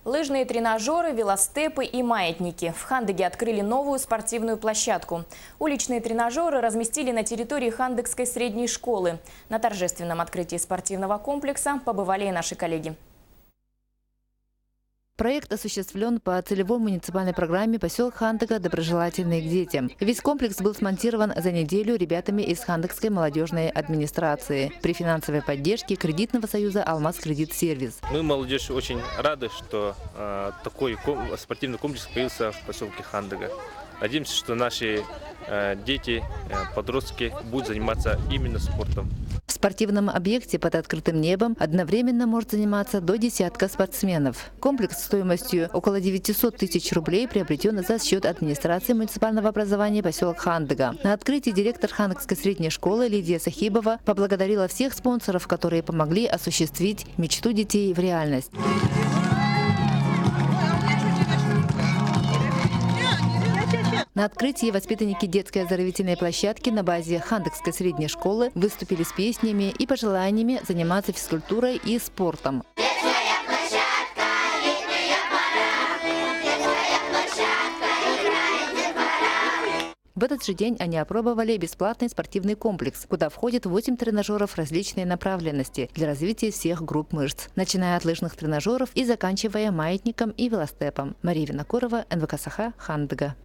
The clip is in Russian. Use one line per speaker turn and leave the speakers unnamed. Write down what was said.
Лыжные тренажеры, велостепы и маятники. В Хандыге открыли новую спортивную площадку. Уличные тренажеры разместили на территории Хандыгской средней школы. На торжественном открытии спортивного комплекса побывали и наши коллеги.
Проект осуществлен по целевой муниципальной программе «Поселок Хандыга. Доброжелательный к детям». Весь комплекс был смонтирован за неделю ребятами из Хандыгской молодежной администрации при финансовой поддержке кредитного союза «Алмаз Кредит Сервис».
Мы, молодежь, очень рады, что такой спортивный комплекс появился в поселке Хандыга. Надеемся, что наши дети, подростки будут заниматься именно спортом.
В спортивном объекте под открытым небом одновременно может заниматься до десятка спортсменов. Комплекс стоимостью около 900 тысяч рублей приобретен за счет администрации муниципального образования поселок Хандыга. На открытии директор Хандыгской средней школы Лидия Сахибова поблагодарила всех спонсоров, которые помогли осуществить мечту детей в реальность. На открытии воспитанники детской оздоровительной площадки на базе Хандыгской средней школы выступили с песнями и пожеланиями заниматься физкультурой и спортом. В этот же день они опробовали бесплатный спортивный комплекс, куда входит 8 тренажеров различной направленности для развития всех групп мышц, начиная от лыжных тренажеров и заканчивая маятником и велостепом. Мария Винокурова, НВК Саха, Хандыга.